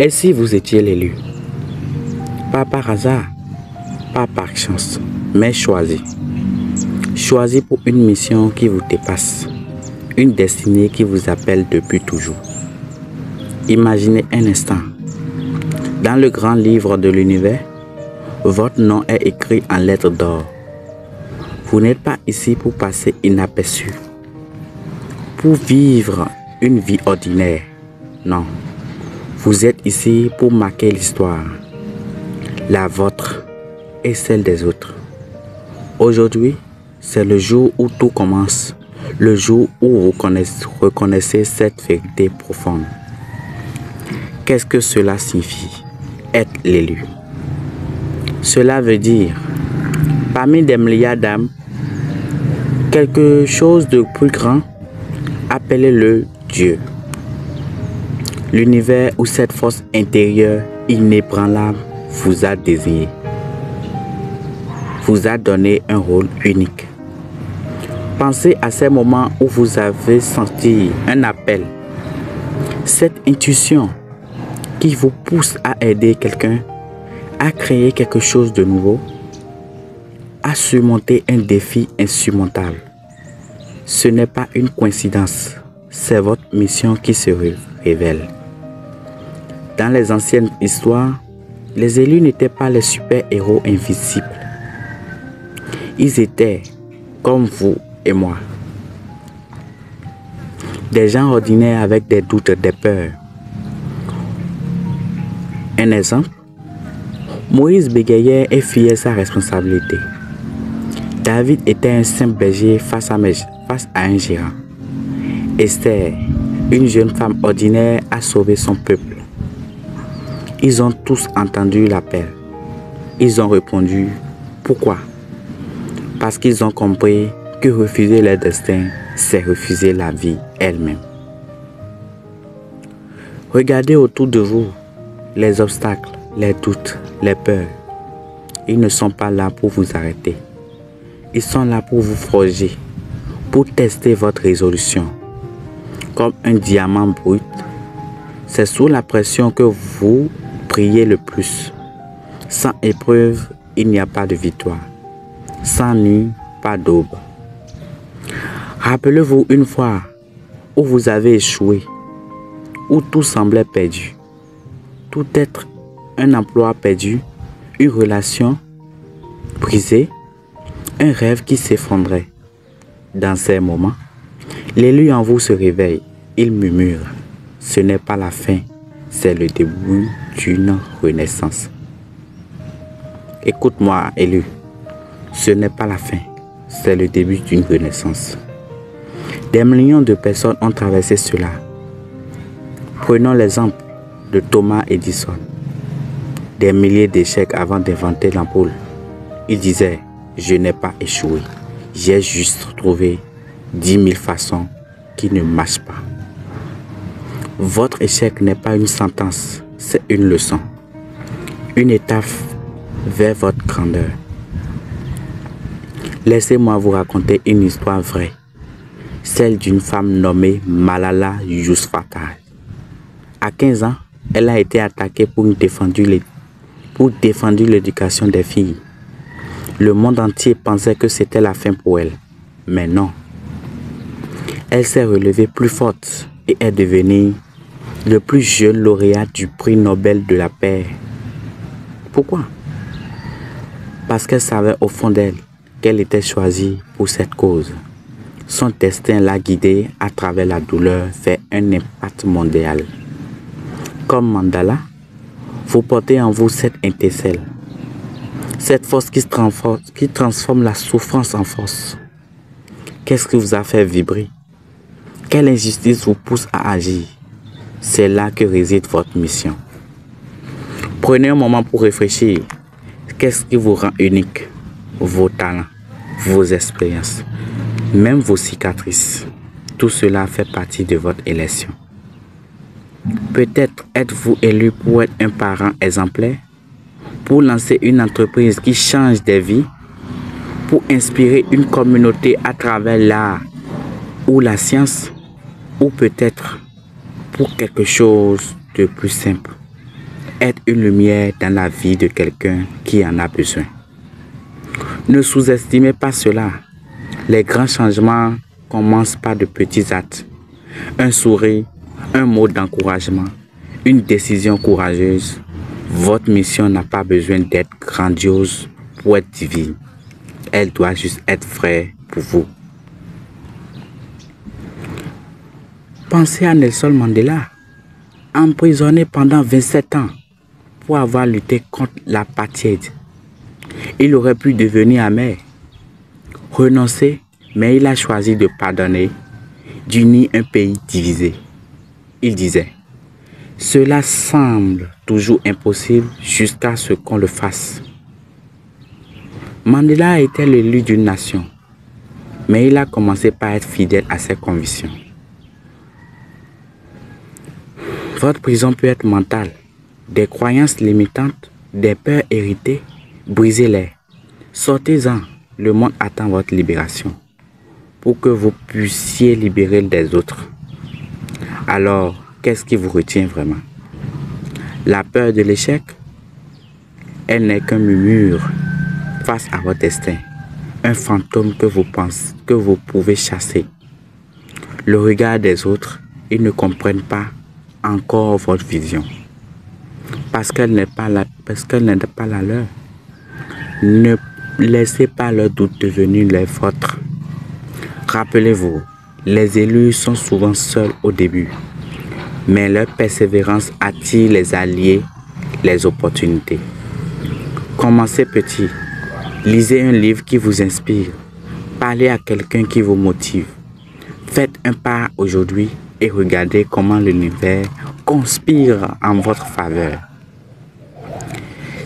Et si vous étiez l'élu? Pas par hasard, pas par chance, mais choisi. Choisi pour une mission qui vous dépasse, une destinée qui vous appelle depuis toujours. Imaginez un instant. Dans le grand livre de l'univers, votre nom est écrit en lettres d'or. Vous n'êtes pas ici pour passer inaperçu, pour vivre une vie ordinaire. Non, vous êtes ici pour marquer l'histoire, la vôtre et celle des autres. Aujourd'hui, c'est le jour où tout commence, le jour où vous reconnaissez cette vérité profonde. Qu'est-ce que cela signifie, être l'élu? Cela veut dire, parmi des milliards d'âmes, quelque chose de plus grand, appelez-le Dieu. L'univers où cette force intérieure inébranlable vous a désigné, vous a donné un rôle unique. Pensez à ces moments où vous avez senti un appel, cette intuition qui vous pousse à aider quelqu'un, à créer quelque chose de nouveau, à surmonter un défi insurmontable. Ce n'est pas une coïncidence, c'est votre mission qui se révèle. Dans les anciennes histoires, les élus n'étaient pas les super-héros invisibles. Ils étaient comme vous et moi. Des gens ordinaires avec des doutes, des peurs. Un exemple, Moïse bégayait et fuyait sa responsabilité. David était un simple berger face à un géant. Esther, une jeune femme ordinaire, a sauvé son peuple. Ils ont tous entendu l'appel. Ils ont répondu, pourquoi? Parce qu'ils ont compris que refuser leur destin, c'est refuser la vie elle-même. Regardez autour de vous les obstacles, les doutes, les peurs. Ils ne sont pas là pour vous arrêter. Ils sont là pour vous forger, pour tester votre résolution. Comme un diamant brut, c'est sous la pression que vous brillez le plus. Sans épreuve, il n'y a pas de victoire. Sans nuit, pas d'aube. Rappelez-vous une fois où vous avez échoué, où tout semblait perdu. Tout être un emploi perdu, une relation brisée, un rêve qui s'effondrait. Dans ces moments, l'élu en vous se réveille, il murmure. Ce n'est pas la fin, c'est le début d'une renaissance. Écoute-moi, élu. Ce n'est pas la fin, c'est le début d'une renaissance. Des millions de personnes ont traversé cela. Prenons l'exemple de Thomas Edison. Des milliers d'échecs avant d'inventer l'ampoule. Il disait, je n'ai pas échoué, j'ai juste trouvé 10 000 façons qui ne marchent pas. Votre échec n'est pas une sentence, c'est une leçon. Une étape vers votre grandeur. Laissez-moi vous raconter une histoire vraie. Celle d'une femme nommée Malala Yousafzai. À 15 ans, elle a été attaquée pour défendre l'éducation des filles. Le monde entier pensait que c'était la fin pour elle. Mais non. Elle s'est relevée plus forte et est devenue le plus jeune lauréat du prix Nobel de la paix. Pourquoi? Parce qu'elle savait au fond d'elle qu'elle était choisie pour cette cause. Son destin l'a guidée à travers la douleur vers un impact mondial. Comme Mandela, vous portez en vous cette étincelle, cette force qui transforme la souffrance en force. Qu'est-ce qui vous a fait vibrer? Quelle injustice vous pousse à agir? C'est là que réside votre mission. Prenez un moment pour réfléchir. Qu'est-ce qui vous rend unique? Vos talents, vos expériences, même vos cicatrices. Tout cela fait partie de votre élection. Peut-être êtes-vous élu pour être un parent exemplaire, pour lancer une entreprise qui change des vies, pour inspirer une communauté à travers l'art ou la science, ou peut-être pour quelque chose de plus simple, être une lumière dans la vie de quelqu'un qui en a besoin. Ne sous-estimez pas cela. Les grands changements commencent par de petits actes. Un sourire, un mot d'encouragement, une décision courageuse. Votre mission n'a pas besoin d'être grandiose pour être divine. Elle doit juste être vraie pour vous. Pensez à Nelson Mandela, emprisonné pendant 27 ans pour avoir lutté contre l'apartheid. Il aurait pu devenir amer, renoncer, mais il a choisi de pardonner, d'unir un pays divisé. Il disait, « Cela semble toujours impossible jusqu'à ce qu'on le fasse. » Mandela était l'élu d'une nation, mais il a commencé par être fidèle à ses convictions. Votre prison peut être mentale, des croyances limitantes, des peurs héritées, brisez-les. Sortez-en, le monde attend votre libération pour que vous puissiez libérer les autres. Alors, qu'est-ce qui vous retient vraiment? La peur de l'échec? Elle n'est qu'un murmure face à votre destin, un fantôme que vous pouvez chasser. Le regard des autres, ils ne comprennent pas encore votre vision parce qu'elle n'est pas la leur. Ne laissez pas leur doute devenir les vôtres. Rappelez-vous, les élus sont souvent seuls au début, mais leur persévérance attire les alliés, les opportunités. Commencez petit, lisez un livre qui vous inspire, parlez à quelqu'un qui vous motive. Faites un pas aujourd'hui et regardez comment l'univers conspire en votre faveur.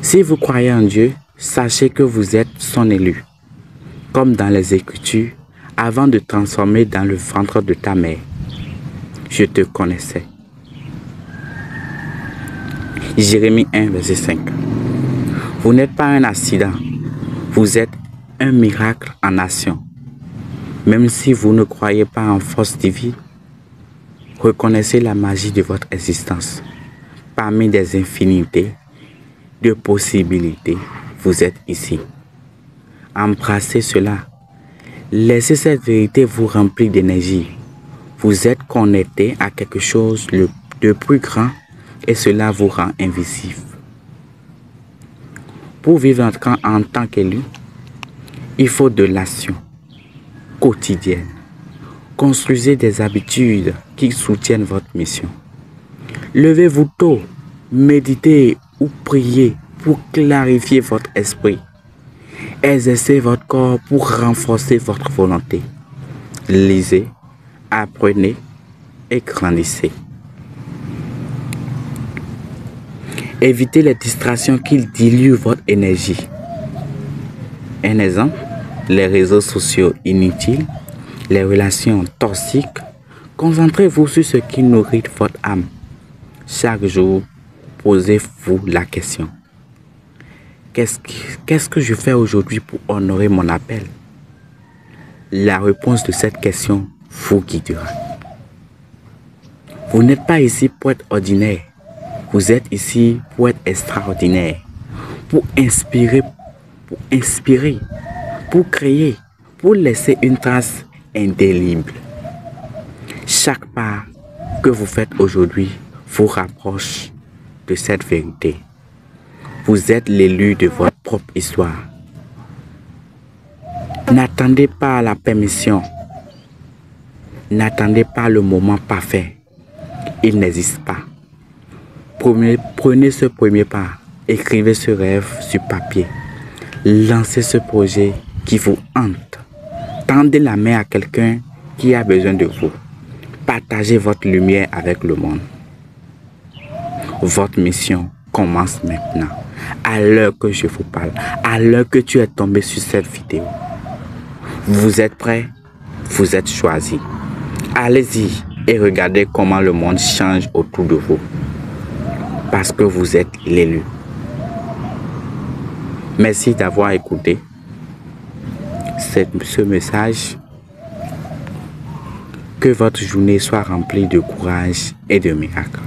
Si vous croyez en Dieu, sachez que vous êtes son élu. Comme dans les Écritures, avant de transformer dans le ventre de ta mère, je te connaissais. Jérémie 1, verset 5. Vous n'êtes pas un accident, vous êtes un miracle en action. Même si vous ne croyez pas en force divine, reconnaissez la magie de votre existence. Parmi des infinités de possibilités, vous êtes ici. Embrassez cela. Laissez cette vérité vous remplir d'énergie. Vous êtes connecté à quelque chose de plus grand et cela vous rend invisible. Pour vivre en tant qu'élu, il faut de l'action quotidienne. Construisez des habitudes qui soutiennent votre mission. Levez-vous tôt, méditez ou priez pour clarifier votre esprit. Exercez votre corps pour renforcer votre volonté. Lisez, apprenez et grandissez. Évitez les distractions qui diluent votre énergie. Un exemple, les réseaux sociaux inutiles, les relations toxiques. Concentrez-vous sur ce qui nourrit votre âme. Chaque jour, posez-vous la question. Qu'est-ce que je fais aujourd'hui pour honorer mon appel? La réponse de cette question vous guidera. Vous n'êtes pas ici pour être ordinaire. Vous êtes ici pour être extraordinaire. Pour inspirer, pour créer, pour laisser une trace indélébile. Chaque pas que vous faites aujourd'hui vous rapproche de cette vérité. Vous êtes l'élu de votre propre histoire. N'attendez pas la permission. N'attendez pas le moment parfait. Il n'existe pas. Prenez ce premier pas. Écrivez ce rêve sur papier. Lancez ce projet qui vous hante. Tendez la main à quelqu'un qui a besoin de vous. Partagez votre lumière avec le monde. Votre mission commence maintenant. À l'heure que je vous parle, à l'heure que tu es tombé sur cette vidéo. Vous êtes prêts? Vous êtes choisis. Allez-y et regardez comment le monde change autour de vous. Parce que vous êtes l'élu. Merci d'avoir écouté ce message. Que votre journée soit remplie de courage et de miracles.